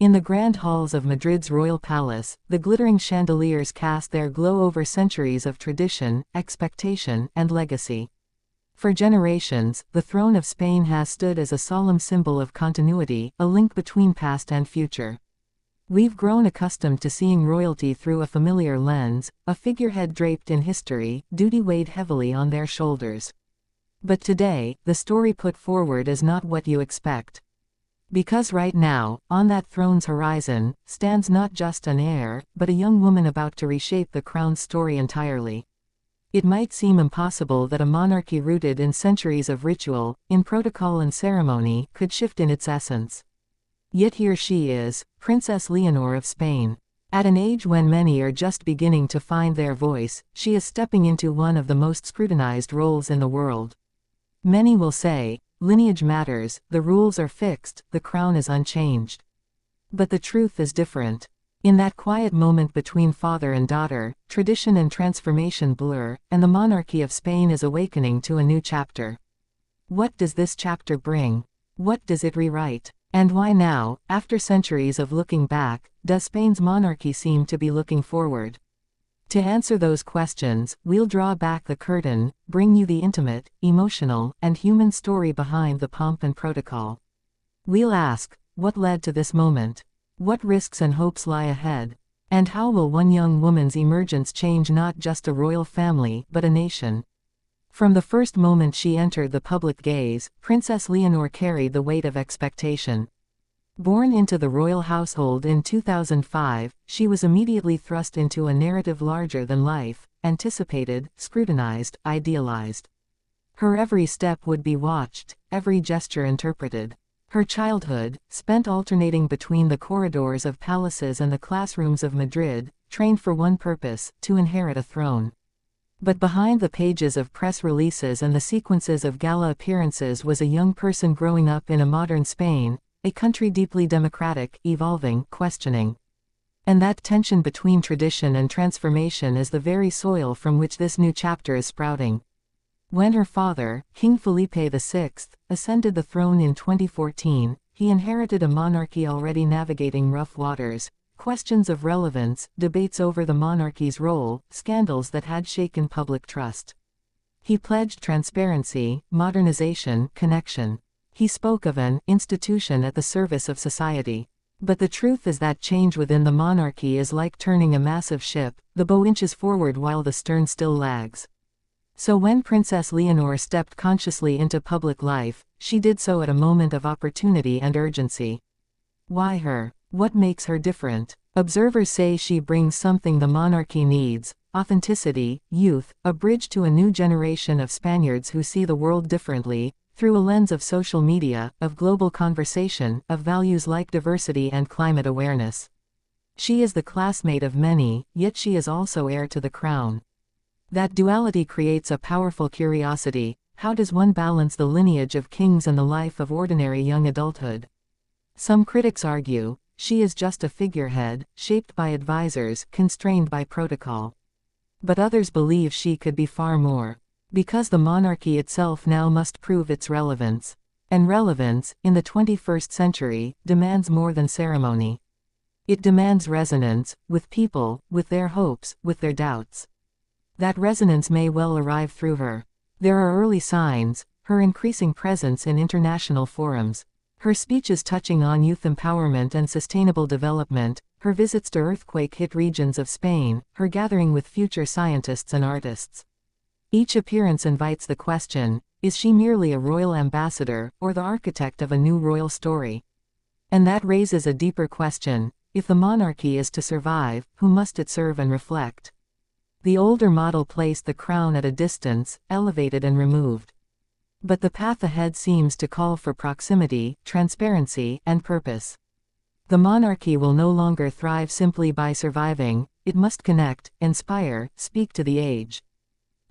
In the grand halls of Madrid's royal palace, the glittering chandeliers cast their glow over centuries of tradition, expectation, and legacy. For generations, the throne of Spain has stood as a solemn symbol of continuity, a link between past and future. We've grown accustomed to seeing royalty through a familiar lens, a figurehead draped in history, duty weighed heavily on their shoulders. But today, the story put forward is not what you expect. Because right now, on that throne's horizon, stands not just an heir, but a young woman about to reshape the crown's story entirely. It might seem impossible that a monarchy rooted in centuries of ritual, in protocol and ceremony, could shift in its essence. Yet here she is, Princess Leonor of Spain. At an age when many are just beginning to find their voice, she is stepping into one of the most scrutinized roles in the world. Many will say, lineage matters, the rules are fixed, the crown is unchanged. But the truth is different. In that quiet moment between father and daughter, tradition and transformation blur, and the monarchy of Spain is awakening to a new chapter. What does this chapter bring? What does it rewrite? And why now, after centuries of looking back, does Spain's monarchy seem to be looking forward? To answer those questions, we'll draw back the curtain, bring you the intimate, emotional, and human story behind the pomp and protocol. We'll ask, what led to this moment? What risks and hopes lie ahead? And how will one young woman's emergence change not just a royal family, but a nation? From the first moment she entered the public gaze, Princess Leonor carried the weight of expectation. Born into the royal household in 2005, she was immediately thrust into a narrative larger than life, anticipated, scrutinized, idealized. Her every step would be watched, every gesture interpreted. Her childhood, spent alternating between the corridors of palaces and the classrooms of Madrid, trained for one purpose, to inherit a throne. But behind the pages of press releases and the sequences of gala appearances was a young person growing up in a modern Spain, a country deeply democratic, evolving, questioning. And that tension between tradition and transformation is the very soil from which this new chapter is sprouting. When her father, King Felipe VI, ascended the throne in 2014, he inherited a monarchy already navigating rough waters, questions of relevance, debates over the monarchy's role, scandals that had shaken public trust. He pledged transparency, modernization, connection. He spoke of an institution at the service of society. But the truth is that change within the monarchy is like turning a massive ship, the bow inches forward while the stern still lags. So when Princess Leonor stepped consciously into public life, she did so at a moment of opportunity and urgency. Why her? What makes her different? Observers say she brings something the monarchy needs: authenticity, youth, a bridge to a new generation of Spaniards who see the world differently, through a lens of social media, of global conversation, of values like diversity and climate awareness. She is the classmate of many, yet she is also heir to the crown. That duality creates a powerful curiosity: how does one balance the lineage of kings and the life of ordinary young adulthood? Some critics argue, she is just a figurehead, shaped by advisors, constrained by protocol. But others believe she could be far more. Because the monarchy itself now must prove its relevance. And relevance, in the 21st century, demands more than ceremony. It demands resonance, with people, with their hopes, with their doubts. That resonance may well arrive through her. There are early signs: her increasing presence in international forums, her speeches touching on youth empowerment and sustainable development, her visits to earthquake-hit regions of Spain, her gathering with future scientists and artists. Each appearance invites the question: is she merely a royal ambassador, or the architect of a new royal story? And that raises a deeper question: if the monarchy is to survive, who must it serve and reflect? The older model placed the crown at a distance, elevated and removed. But the path ahead seems to call for proximity, transparency, and purpose. The monarchy will no longer thrive simply by surviving; it must connect, inspire, speak to the age.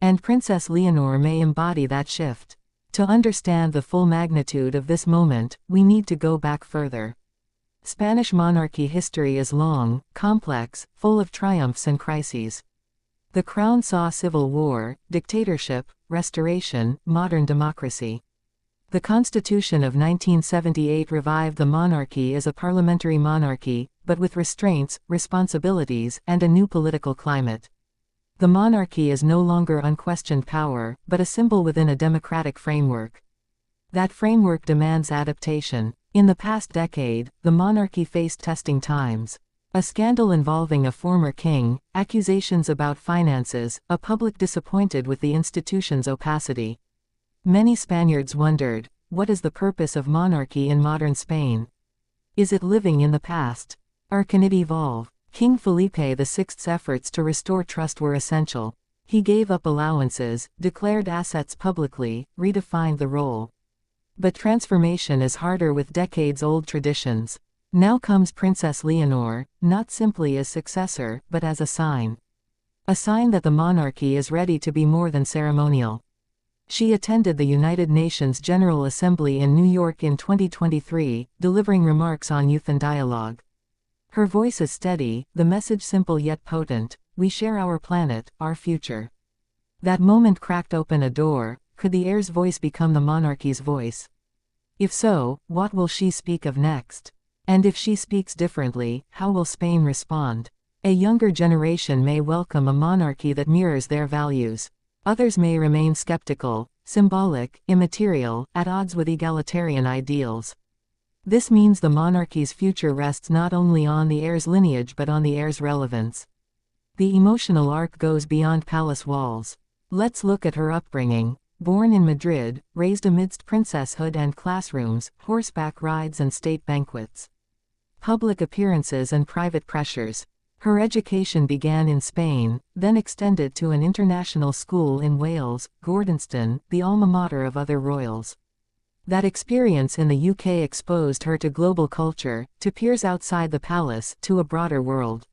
And Princess Leonor may embody that shift. To understand the full magnitude of this moment, we need to go back further. Spanish monarchy history is long, complex, full of triumphs and crises. The crown saw civil war, dictatorship, restoration, modern democracy. The Constitution of 1978 revived the monarchy as a parliamentary monarchy, but with restraints, responsibilities, and a new political climate. The monarchy is no longer unquestioned power, but a symbol within a democratic framework. That framework demands adaptation. In the past decade, the monarchy faced testing times. A scandal involving a former king, accusations about finances, a public disappointed with the institution's opacity. Many Spaniards wondered, what is the purpose of monarchy in modern Spain? Is it living in the past? Or can it evolve? King Felipe VI's efforts to restore trust were essential. He gave up allowances, declared assets publicly, redefined the role. But transformation is harder with decades-old traditions. Now comes Princess Leonor, not simply as successor, but as a sign. A sign that the monarchy is ready to be more than ceremonial. She attended the United Nations General Assembly in New York in 2023, delivering remarks on youth and dialogue. Her voice is steady, the message simple yet potent: we share our planet, our future. That moment cracked open a door. Could the heir's voice become the monarchy's voice? If so, what will she speak of next? And if she speaks differently, how will Spain respond? A younger generation may welcome a monarchy that mirrors their values. Others may remain skeptical, symbolic, immaterial, at odds with egalitarian ideals. This means the monarchy's future rests not only on the heir's lineage but on the heir's relevance. The emotional arc goes beyond palace walls. Let's look at her upbringing. Born in Madrid, raised amidst princesshood and classrooms, horseback rides and state banquets. Public appearances and private pressures. Her education began in Spain, then extended to an international school in Wales, Gordonston, the alma mater of other royals. That experience in the UK exposed her to global culture, to peers outside the palace, to a broader world.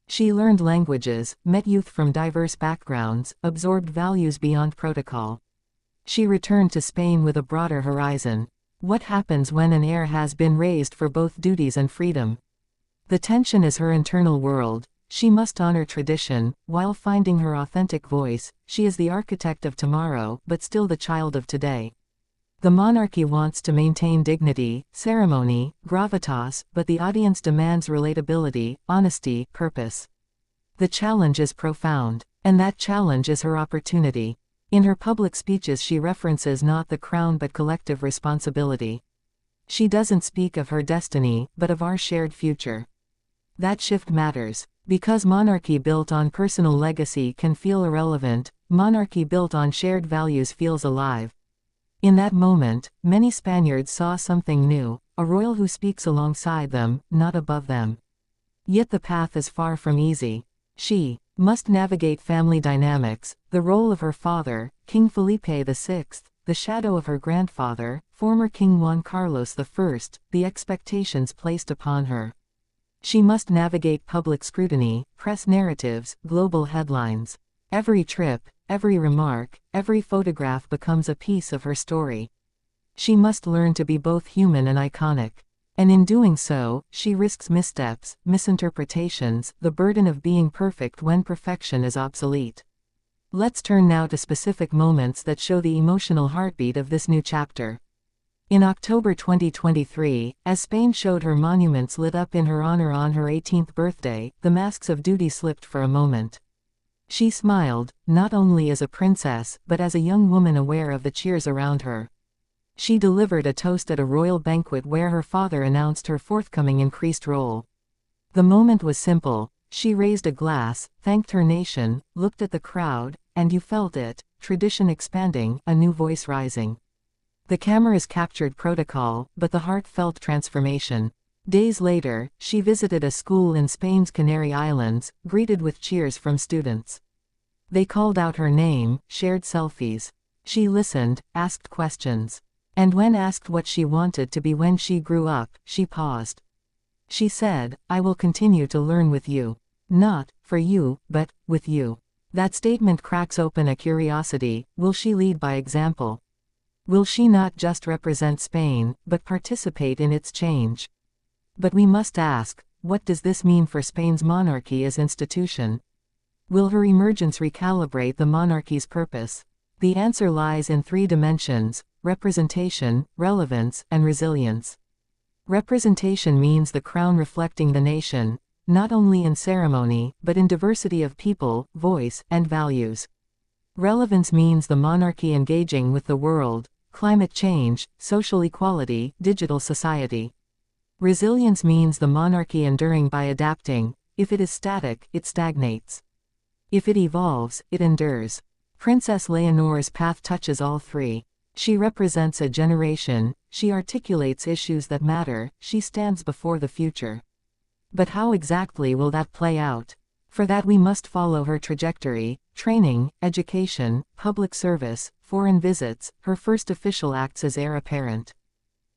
She learned languages, met youth from diverse backgrounds, absorbed values beyond protocol. She returned to Spain with a broader horizon. What happens when an heir has been raised for both duties and freedom? The tension is her internal world. She must honor tradition, while finding her authentic voice. She is the architect of tomorrow, but still the child of today. The monarchy wants to maintain dignity, ceremony, gravitas, but the audience demands relatability, honesty, purpose. The challenge is profound, and that challenge is her opportunity. In her public speeches she references not the crown but collective responsibility. She doesn't speak of her destiny, but of our shared future. That shift matters. Because monarchy built on personal legacy can feel irrelevant, monarchy built on shared values feels alive. In that moment, many Spaniards saw something new, a royal who speaks alongside them, not above them. Yet the path is far from easy. She must navigate family dynamics, the role of her father, King Felipe VI, the shadow of her grandfather, former King Juan Carlos I, the expectations placed upon her. She must navigate public scrutiny, press narratives, global headlines. Every trip, every remark, every photograph becomes a piece of her story. She must learn to be both human and iconic. And in doing so, she risks missteps, misinterpretations, the burden of being perfect when perfection is obsolete. Let's turn now to specific moments that show the emotional heartbeat of this new chapter. In October 2023, as Spain showed her monuments lit up in her honor on her 18th birthday, the masks of duty slipped for a moment. She smiled, not only as a princess, but as a young woman aware of the cheers around her. She delivered a toast at a royal banquet where her father announced her forthcoming increased role. The moment was simple. She raised a glass, thanked her nation, looked at the crowd, and you felt it, tradition expanding, a new voice rising. The cameras captured protocol, but the heart felt transformation. Days later, she visited a school in Spain's Canary Islands, greeted with cheers from students. They called out her name, shared selfies. She listened, asked questions. And when asked what she wanted to be when she grew up, she paused. She said, "I will continue to learn with you. Not for you, but with you." That statement cracks open a curiosity. Will she lead by example? Will she not just represent Spain, but participate in its change? But we must ask, what does this mean for Spain's monarchy as institution? Will her emergence recalibrate the monarchy's purpose? The answer lies in three dimensions: representation, relevance, and resilience. Representation means the crown reflecting the nation, not only in ceremony, but in diversity of people, voice, and values. Relevance means the monarchy engaging with the world, climate change, social equality, digital society. Resilience means the monarchy enduring by adapting. If it is static, it stagnates. If it evolves, it endures. Princess Leonor's path touches all three. She represents a generation, she articulates issues that matter, she stands before the future. But how exactly will that play out? For that we must follow her trajectory: training, education, public service, foreign visits, her first official acts as heir apparent.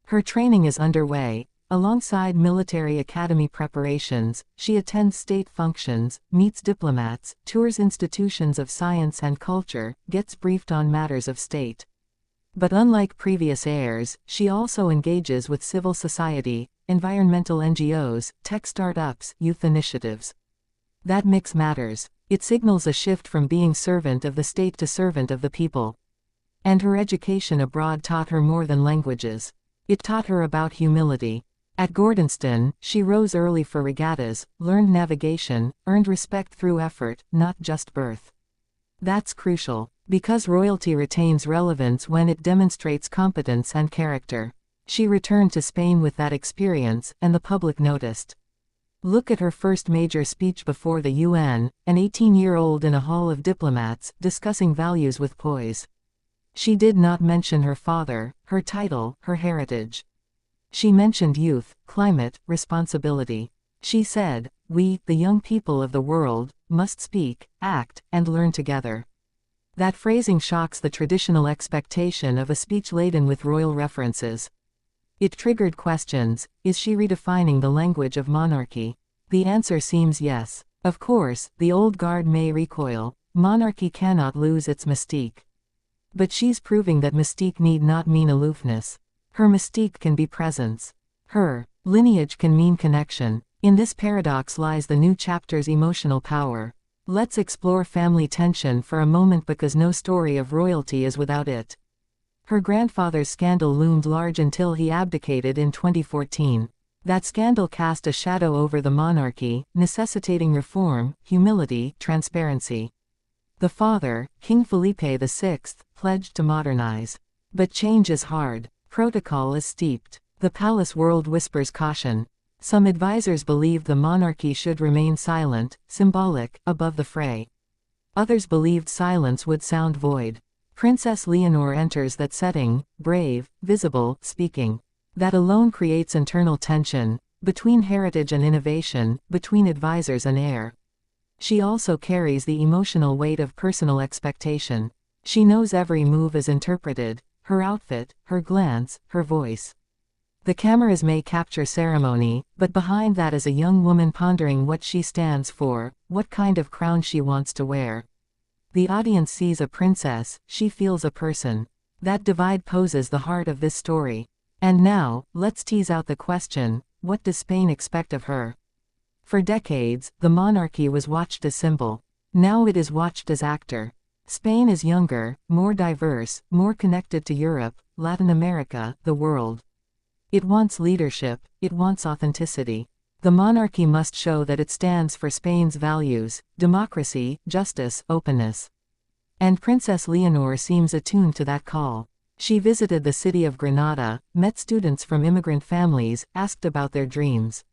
Her training is underway. Alongside military academy preparations, she attends state functions, meets diplomats, tours institutions of science and culture, gets briefed on matters of state. But unlike previous heirs, she also engages with civil society, environmental NGOs, tech startups, youth initiatives. That mix matters. It signals a shift from being servant of the state to servant of the people. And her education abroad taught her more than languages. It taught her about humility. At Gordonston, she rose early for regattas, learned navigation, earned respect through effort, not just birth. That's crucial, because royalty retains relevance when it demonstrates competence and character. She returned to Spain with that experience, and the public noticed. Look at her first major speech before the UN, an 18-year-old in a hall of diplomats, discussing values with poise. She did not mention her father, her title, her heritage. She mentioned youth, climate, responsibility. She said, "We, the young people of the world, must speak, act, and learn together." That phrasing shocks the traditional expectation of a speech laden with royal references. It triggered questions: is she redefining the language of monarchy? The answer seems yes. Of course, the old guard may recoil. Monarchy cannot lose its mystique. But she's proving that mystique need not mean aloofness. Her mystique can be presence. Her lineage can mean connection. In this paradox lies the new chapter's emotional power. Let's explore family tension for a moment, because no story of royalty is without it. Her grandfather's scandal loomed large until he abdicated in 2014. That scandal cast a shadow over the monarchy, necessitating reform, humility, transparency. The father, King Felipe VI, pledged to modernize. But change is hard. Protocol is steeped. The palace world whispers caution. Some advisors believed the monarchy should remain silent, symbolic, above the fray. Others believed silence would sound void. Princess Leonor enters that setting, brave, visible, speaking. That alone creates internal tension, between heritage and innovation, between advisors and heir. She also carries the emotional weight of personal expectation. She knows every move is interpreted: her outfit, her glance, her voice. The cameras may capture ceremony, but behind that is a young woman pondering what she stands for, what kind of crown she wants to wear. The audience sees a princess, she feels a person. That divide poses the heart of this story. And now, let's tease out the question: what does Spain expect of her? For decades, the monarchy was watched as symbol. Now it is watched as actor. Spain is younger, more diverse, more connected to Europe, Latin America, the world. It wants leadership, it wants authenticity. The monarchy must show that it stands for Spain's values: democracy, justice, openness. And Princess Leonor seems attuned to that call. She visited the city of Granada, met students from immigrant families, asked about their dreams.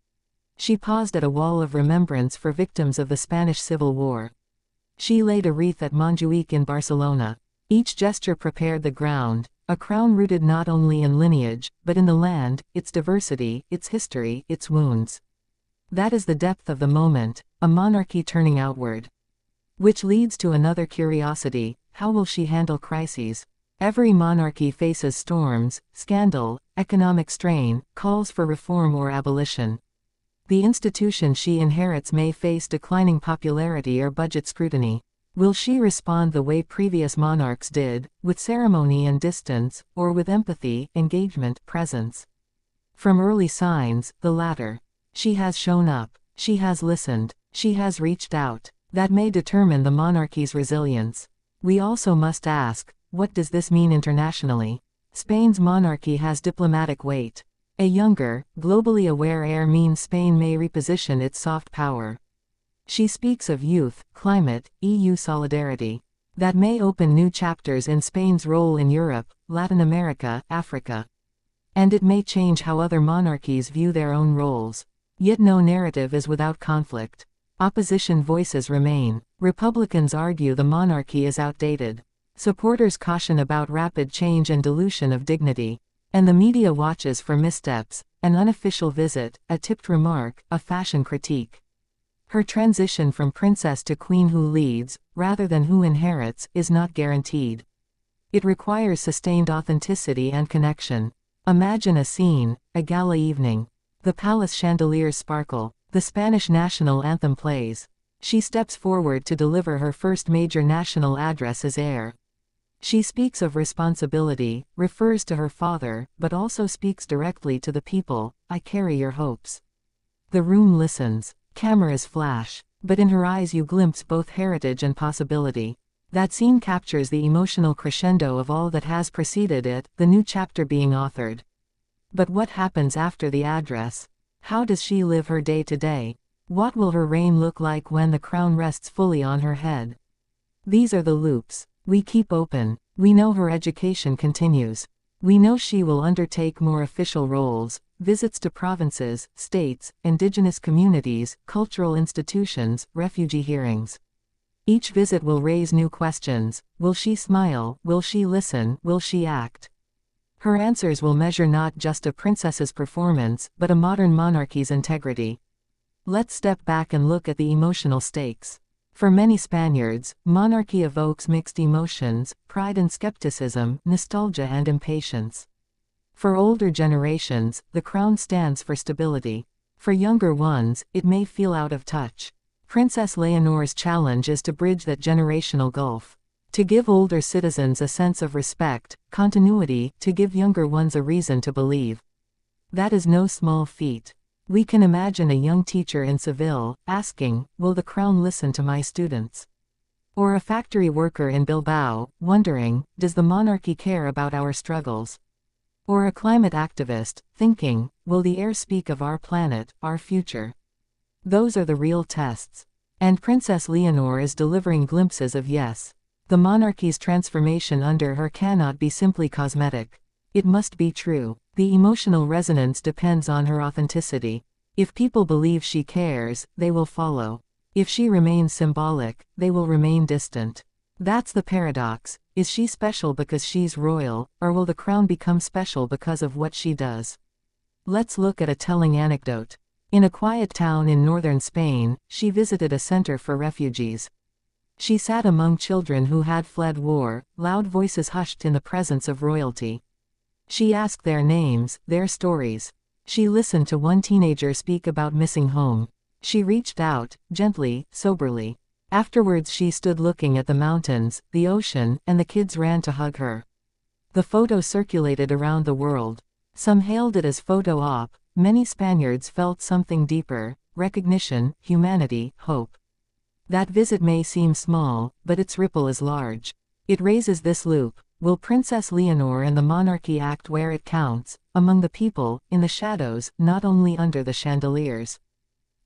She paused at a wall of remembrance for victims of the Spanish Civil War. She laid a wreath at Montjuic in Barcelona. Each gesture prepared the ground, a crown rooted not only in lineage, but in the land, its diversity, its history, its wounds. That is the depth of the moment, a monarchy turning outward. Which leads to another curiosity: how will she handle crises? Every monarchy faces storms, scandal, economic strain, calls for reform or abolition. The institution she inherits may face declining popularity or budget scrutiny. Will she respond the way previous monarchs did, with ceremony and distance, or with empathy, engagement, presence? From early signs, the latter. She has shown up. She has listened. She has reached out. That may determine the monarchy's resilience. We also must ask, what does this mean internationally? Spain's monarchy has diplomatic weight. A younger, globally aware heir means Spain may reposition its soft power. She speaks of youth, climate, EU solidarity. That may open new chapters in Spain's role in Europe, Latin America, Africa. And it may change how other monarchies view their own roles. Yet no narrative is without conflict. Opposition voices remain. Republicans argue the monarchy is outdated. Supporters caution about rapid change and dilution of dignity. And the media watches for missteps, an unofficial visit, a tipped remark, a fashion critique. Her transition from princess to queen who leads, rather than who inherits, is not guaranteed. It requires sustained authenticity and connection. Imagine a scene, a gala evening. The palace chandeliers sparkle. The Spanish national anthem plays. She steps forward to deliver her first major national address as heir. She speaks of responsibility, refers to her father, but also speaks directly to the people. I carry your hopes. The room listens. Cameras flash. But in her eyes you glimpse both heritage and possibility. That scene captures the emotional crescendo of all that has preceded it, the new chapter being authored. But what happens after the address? How does she live her day to day? What will her reign look like when the crown rests fully on her head? These are the loops we keep open. We know her education continues. We know she will undertake more official roles, visits to provinces, states, indigenous communities, cultural institutions, refugee hearings. Each visit will raise new questions. Will she smile? Will she listen? Will she act? Her answers will measure not just a princess's performance, but a modern monarchy's integrity. Let's step back and look at the emotional stakes. For many Spaniards, monarchy evokes mixed emotions, pride and skepticism, nostalgia and impatience. For older generations, the crown stands for stability. For younger ones, it may feel out of touch. Princess Leonor's challenge is to bridge that generational gulf. To give older citizens a sense of respect, continuity, to give younger ones a reason to believe. That is no small feat. We can imagine a young teacher in Seville, asking, will the crown listen to my students? Or a factory worker in Bilbao, wondering, does the monarchy care about our struggles? Or a climate activist, thinking, will the heir speak of our planet, our future? Those are the real tests. And Princess Leonor is delivering glimpses of yes. The monarchy's transformation under her cannot be simply cosmetic. It must be true. The emotional resonance depends on her authenticity. If people believe she cares, they will follow. If she remains symbolic, they will remain distant. That's the paradox. Is she special because she's royal, or will the crown become special because of what she does? Let's look at a telling anecdote. In a quiet town in northern Spain, she visited a center for refugees. She sat among children who had fled war, loud voices hushed in the presence of royalty. She asked their names, their stories. She listened to one teenager speak about missing home. She reached out, gently, soberly. Afterwards she stood looking at the mountains, the ocean, and the kids ran to hug her. The photo circulated around the world. Some hailed it as photo op. Many Spaniards felt something deeper: recognition, humanity, hope. That visit may seem small, but its ripple is large. It raises this loop. Will Princess Leonor and the monarchy act where it counts, among the people, in the shadows, not only under the chandeliers?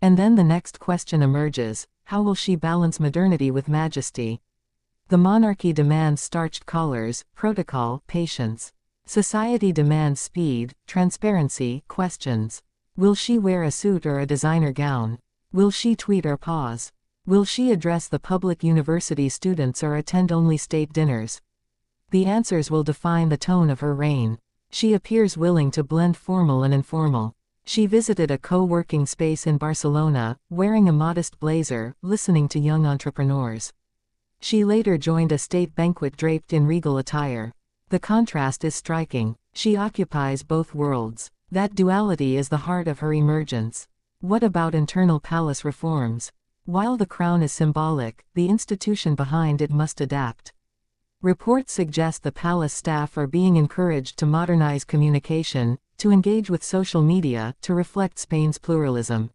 And then the next question emerges: how will she balance modernity with majesty? The monarchy demands starched collars, protocol, patience. Society demands speed, transparency, questions. Will she wear a suit or a designer gown? Will she tweet or pause? Will she address the public university students or attend only state dinners? The answers will define the tone of her reign. She appears willing to blend formal and informal. She visited a co-working space in Barcelona, wearing a modest blazer, listening to young entrepreneurs. She later joined a state banquet draped in regal attire. The contrast is striking. She occupies both worlds. That duality is the heart of her emergence. What about internal palace reforms? While the crown is symbolic, the institution behind it must adapt. Reports suggest the palace staff are being encouraged to modernize communication, to engage with social media, to reflect Spain's pluralism.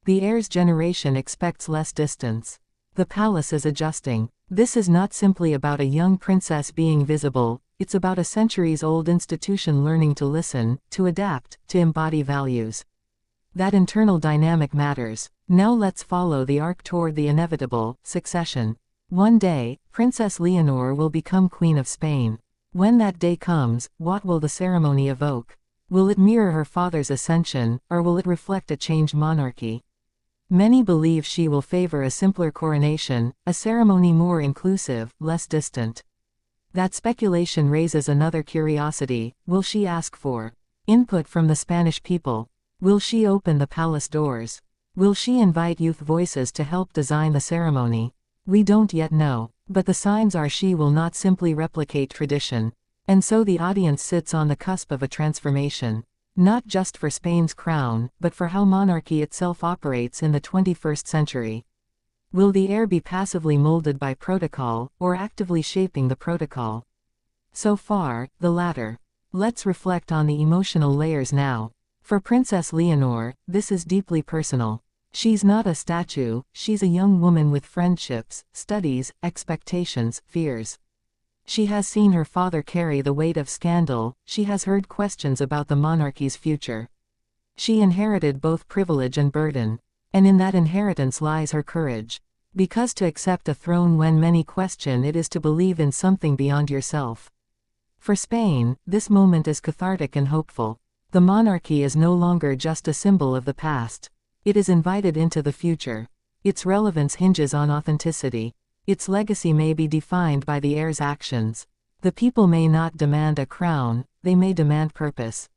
The heir's generation expects less distance. The palace is adjusting. This is not simply about a young princess being visible, it's about a centuries-old institution learning to listen, to adapt, to embody values. That internal dynamic matters. Now let's follow the arc toward the inevitable, succession. One day, Princess Leonor will become Queen of Spain. When that day comes, what will the ceremony evoke? Will it mirror her father's ascension, or will it reflect a changed monarchy? Many believe she will favor a simpler coronation, a ceremony more inclusive, less distant. That speculation raises another curiosity: will she ask for input from the Spanish people? Will she open the palace doors? Will she invite youth voices to help design the ceremony? We don't yet know, but the signs are she will not simply replicate tradition. And so the audience sits on the cusp of a transformation. Not just for Spain's crown, but for how monarchy itself operates in the 21st century. Will the heir be passively molded by protocol, or actively shaping the protocol? So far, the latter. Let's reflect on the emotional layers now. For Princess Leonor, this is deeply personal. She's not a statue, she's a young woman with friendships, studies, expectations, fears. She has seen her father carry the weight of scandal, she has heard questions about the monarchy's future. She inherited both privilege and burden. And in that inheritance lies her courage. Because to accept a throne when many question it is to believe in something beyond yourself. For Spain, this moment is cathartic and hopeful. The monarchy is no longer just a symbol of the past. It is invited into the future. Its relevance hinges on authenticity. Its legacy may be defined by the heir's actions. The people may not demand a crown, they may demand purpose.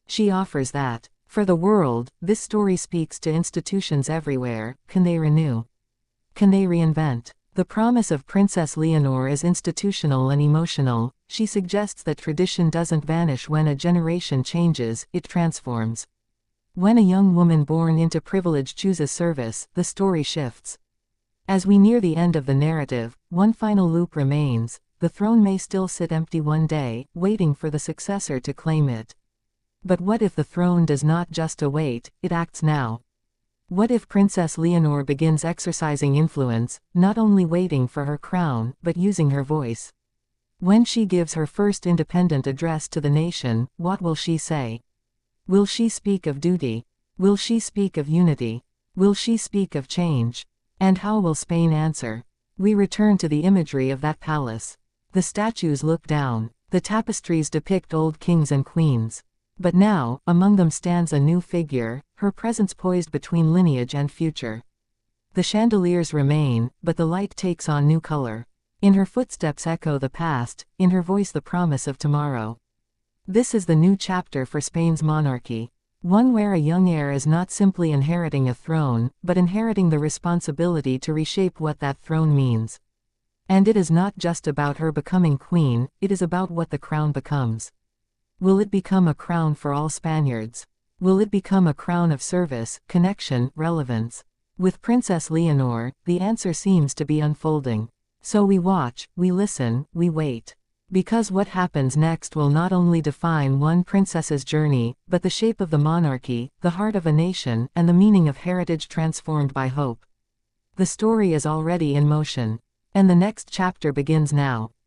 She offers that. For the world, this story speaks to institutions everywhere. Can they renew? Can they reinvent? The promise of Princess Leonor is institutional and emotional. She suggests that tradition doesn't vanish when a generation changes, it transforms. When a young woman born into privilege chooses service, the story shifts. As we near the end of the narrative, one final loop remains: the throne may still sit empty one day, waiting for the successor to claim it. But what if the throne does not just await, it acts now? What if Princess Leonor begins exercising influence, not only waiting for her crown, but using her voice? When she gives her first independent address to the nation, what will she say? Will she speak of duty? Will she speak of unity? Will she speak of change? And how will Spain answer? We return to the imagery of that palace. The statues look down. The tapestries depict old kings and queens. But now, among them stands a new figure, her presence poised between lineage and future. The chandeliers remain, but the light takes on new color. In her footsteps echo the past, in her voice the promise of tomorrow. This is the new chapter for Spain's monarchy. One where a young heir is not simply inheriting a throne, but inheriting the responsibility to reshape what that throne means. And it is not just about her becoming queen, it is about what the crown becomes. Will it become a crown for all Spaniards? Will it become a crown of service, connection, relevance? With Princess Leonor, the answer seems to be unfolding. So we watch, we listen, we wait. Because what happens next will not only define one princess's journey, but the shape of the monarchy, the heart of a nation, and the meaning of heritage transformed by hope. The story is already in motion. And the next chapter begins now.